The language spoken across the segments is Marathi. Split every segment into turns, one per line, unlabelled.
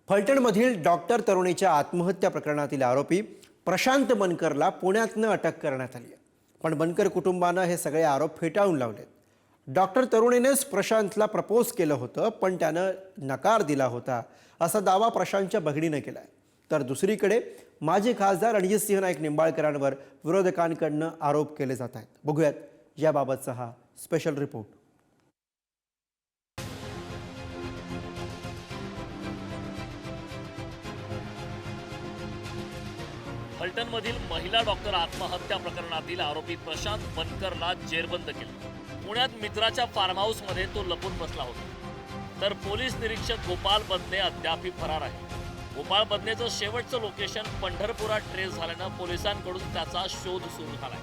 फलटणमधील डॉक्टर तरुणीच्या आत्महत्या प्रकरणातील आरोपी प्रशांत बनकरला पुण्यातनं अटक करण्यात आली आहे। पण बनकर कुटुंबानं हे सगळे आरोप फेटाळून लावलेत। डॉक्टर तरुणीनेच प्रशांतला प्रपोज केलं होतं, पण त्यानं नकार दिला होता असा दावा प्रशांतच्या बहिणीने केलाय। तर दुसरीकडे माजी खासदार रणजितसिंह नाईक निंबाळकरांवर विरोधकांकडून आरोप केले जात आहेत। बघूयात याबाबतचा हा स्पेशल रिपोर्ट।
फलटणमधील महिला डॉक्टर आत्महत्या प्रकरणातील आरोपी प्रशांत बनकरला जेरबंद केलं। पुण्यात मित्राच्या फार्म हाऊसमध्ये तो लपून बसला होता। तर पोलीस निरीक्षक गोपाल बदने अद्याप फरार आहे। गोपाल बदनेचं शेवटचं लोकेशन पंढरपुरात ट्रेस झाल्यानं पोलिसांकडून त्याचा शोध सुरू झालाय।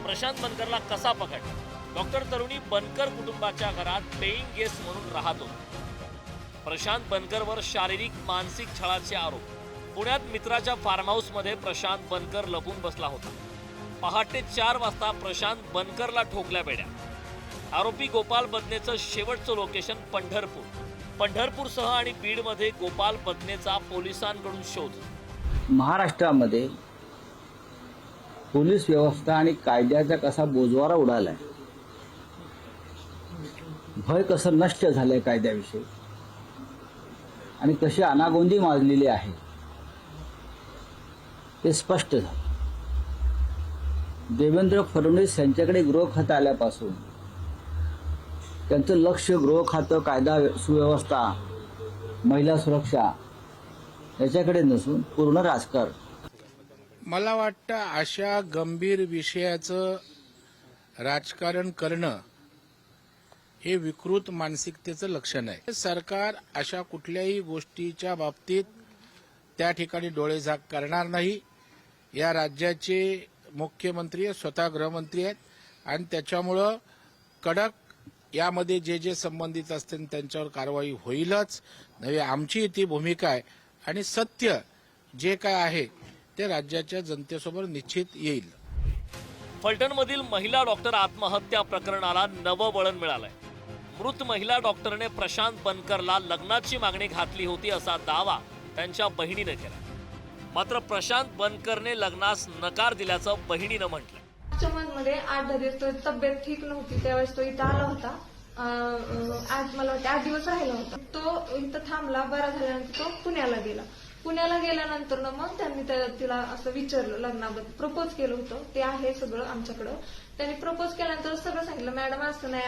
प्रशांत बनकरला कसा पकडला? डॉक्टर तरुणी बनकर कुटुंबाच्या घरात पेईंग गेस्ट म्हणून राहत होती। प्रशांत बनकरवर शारीरिक मानसिक छळाचे आरोप। पुण्यात मित्राच्या फार्म हाऊसमध्ये प्रशांत बनकर लपून बसला होता। पहाटे 4 वाजता प्रशांत बनकरला ठोकल्या बेड्या। आरोपी गोपाल बदनेचं शेवटचं लोकेशन पंढरपूरसह आणि बीडमध्ये गोपाल बदनेचा पोलिसांकडून शोध।
महाराष्ट्रामध्ये पोलीस व्यवस्था आणि कायद्याचा कसा बोजवारा उडालाय, भय कसं नष्ट झालंय कायद्याविषयी आणि कशी अनागोंदी माजलेली आहे ते स्पष्ट झालं। देवेंद्र फडणवीस यांच्याकडे गृह खातं आल्यापासून त्यांचं लक्ष गृह खातं, कायदा सुव्यवस्था, महिला सुरक्षा याच्याकडे नसून पूर्ण राजकारण।
मला वाटतं अशा गंभीर विषयाचं राजकारण करणं हे विकृत मानसिकतेचं लक्षण आहे। सरकार अशा कुठल्याही गोष्टीच्या बाबतीत त्या ठिकाणी डोळेझाक करणार नाही। या राज्याचे मुख्यमंत्री स्वतः गृहमंत्री आहेत आणि त्याच्यामुळं कडक यामध्ये जे संबंधित असतील त्यांच्यावर कारवाई होईलच नव्हे, आमची ती भूमिका आहे आणि सत्य जे काय आहे ते राज्याच्या जनतेसमोर निश्चित येईल।
फलटणमधील महिला डॉक्टर आत्महत्या प्रकरणाला नवं वळण मिळालंय। मृत महिला डॉक्टरने प्रशांत बनकरला लग्नाची मागणी घातली होती असा दावा त्यांच्या बहिणीने केला। मात्र प्रशांत बनकरने लग्नास नकार दिल्याचं बहिणीनं म्हटलं।
मध्ये 8-10 दिवस तब्येत ठीक नव्हती, त्यावेळेस तो इथं आला होता। आज मला वाटतं 8 दिवस राहिला होता। तो इथं थांबला, बरा झाल्यानंतर तो पुण्याला गेल्यानंतर मग त्यांनी तिला असं विचारलं, लग्नाबद्दल प्रपोज केलं होतं। ते आहे सगळं आमच्याकडं। त्यांनी प्रपोज केल्यानंतर सगळं सांगितलं, मॅडम असं नाही,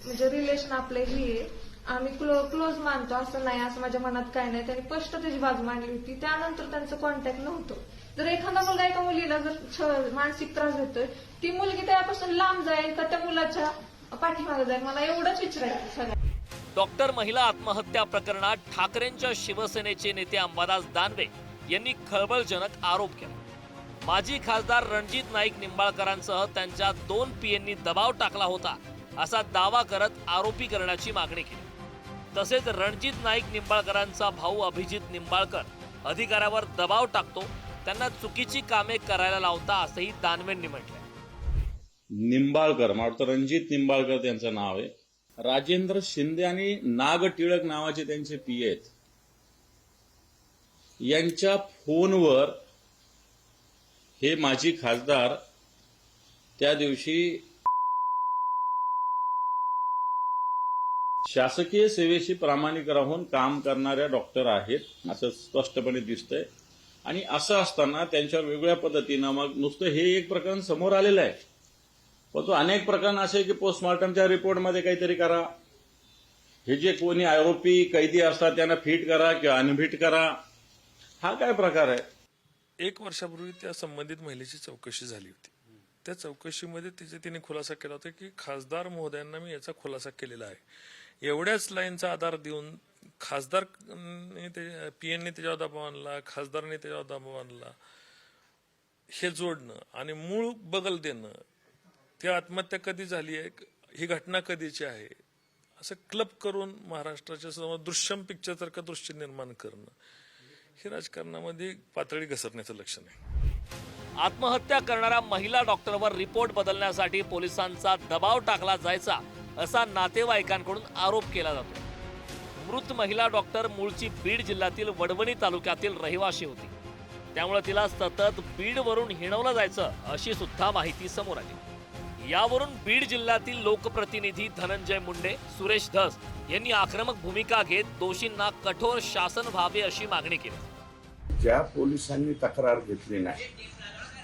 म्हणजे रिलेशन आपले ही आहे, आम्ही क्लोज मानतो, असं नाही, असं माझ्या मनात काय नाही। त्यांनी स्पष्ट त्याची बाजू मांडली होती। त्यानंतर त्यांचं कॉन्टॅक्ट नव्हतं। जर एखादा मुलगा एका मुलीला जर मानसिक त्रास देतोय, ती मुलगी त्यापासून लांब जाईल का त्या मुलाच्या पाठीमागे जाईल? मला एवढंच विचारायचं सगळं।
डॉक्टर महिला आत्महत्या प्रकरणात ठाकरेंच्या शिवसेनेचे नेते अंबादास दानवे यांनी खळबळजनक आरोप केला। माजी खासदार रणजित नाईक निंबाळकरांसह त्यांच्या 2 पीएंनी दबाव टाकला होता असा दावा करत आरोपी करण्याची मागणी केली। तसेच रणजित नाईक निंबाळकरांचा भाऊ अभिजित निंबाळकर अधिकाऱ्यावर दबाव टाकतो, त्यांना चुकीची कामे करायला लावता असंही दानवेंनी म्हटलंय।
निंबाळकर, मला वाटतं रणजित निंबाळकर त्यांचं नाव आहे, राजेंद्र शिंदे आणि नाग टिळक नावाचे त्यांचे पीए आहेत। यांच्या फोनवर हे माजी खासदार त्या दिवशी शासकीय सेवेशी प्रामाणिक राहून काम करणाऱ्या डॉक्टर आहेत असं स्पष्टपणे दिसतंय। आणि असं असताना त्यांच्यावर वेगळ्या पद्धतीनं मग नुसतं हे एक प्रकरण समोर आलेलं आहे, पण तो अनेक प्रकरण असे की पोस्टमॉर्टमच्या रिपोर्टमध्ये काहीतरी करा, हे जे कोणी आरोपी कैदी असतात त्यांना फिट करा किंवा अनफिट करा, हा काय प्रकार आहे?
1 वर्षापूर्वी त्या संबंधित महिलेची चौकशी झाली होती। त्या चौकशीमध्ये तिने खुलासा केला होता की खासदार महोदयांना मी याचा खुलासा केलेला आहे। एवढ्याच लाईनचा आधार देऊन खासदार पीएनने त्याच्यावर दबाव आणला, खासदारांनी त्याच्यावर दबाव आणला, हे जोडणं आणि मूळ बगल देणं, ती आत्महत्या कधी झाली आहे, ही घटना कधीची आहे, असं क्लब करून महाराष्ट्राच्या समोर दृश्यम पिक्चरसारखं दृश्य निर्माण करणं, हे राजकारणामध्ये पातळी घसरण्याचं लक्षण आहे।
आत्महत्या करणाऱ्या महिला डॉक्टरवर रिपोर्ट बदलण्यासाठी पोलिसांचा दबाव टाकला जायचा असा नातेवाईकांकडून आरोप केला जातो। मृत महिला डॉक्टर मूळची बीड जिल्ह्यातील वडवणी तालुक्यातील रहिवाशी होती, त्यामुळे तिला सतत बीडवरून हिणवलं जायचं अशी सुद्धा माहिती समोर आली। यावरून बीड जिल्ह्यातील लोकप्रतिनिधी धनंजय मुंडे, सुरेश धस यांनी आक्रमक भूमिका घेत दोषींना कठोर शासन व्हावे अशी मागणी केली।
ज्या पोलिसांनी तक्रार घेतली नाही,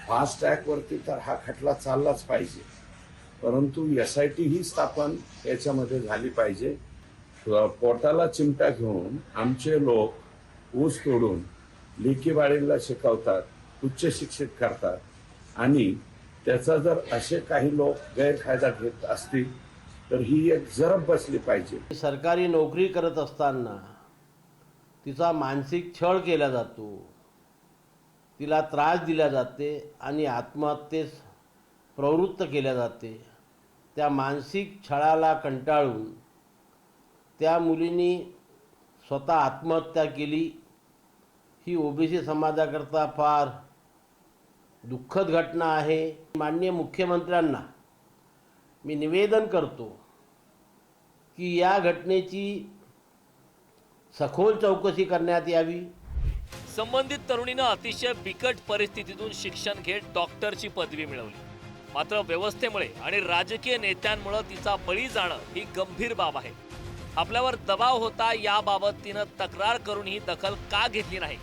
फास्ट ट्रॅक वरती तर हा खटला चाललाच पाहिजे, परंतु SIT ही स्थापन याच्यामध्ये झाली पाहिजे। पोटाला चिमटा घेऊन आमचे लोक ऊस तोडून लेकीबाळीला शिकवतात, उच्च शिक्षित करतात आणि त्याचा जर असे काही लोक गैरफायदा घेत असतील तर ही एक जरब बसली पाहिजे।
सरकारी नोकरी करत असताना तिचा मानसिक छळ केला जातो, तिला त्रास दिला जाते आणि आत्महत्येस प्रवृत्त केल्या जाते। त्या मानसिक छळाला कंटाळून त्या मुलीने स्वतः आत्महत्या केली। ही OBC समाजाकरता फार दुःखद घटना आहे। माननीय मुख्यमंत्र्यांना मी निवेदन करतो की या घटनेची सखोल चौकशी करण्यात यावी।
संबंधित तरुणीनं अतिशय बिकट परिस्थितीतून शिक्षण घेत डॉक्टरची पदवी मिळवली, मात्र व्यवस्थेमुळे आणि राजकीय नेत्यांमुळे तिचा बळी जाणं ही गंभीर बाब आहे। आपल्यावर दबाव होता याबाबत तिनं तक्रार करूनही दखल का घेतली नाही?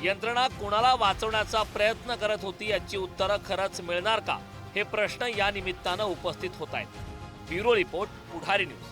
यंत्रणा कोणाला वाचवण्याचा प्रयत्न करत होती याची उत्तरं खरंच मिळणार का, हे प्रश्न या निमित्तानं उपस्थित होत आहेत। ब्युरो रिपोर्ट, पुढारी न्यूज।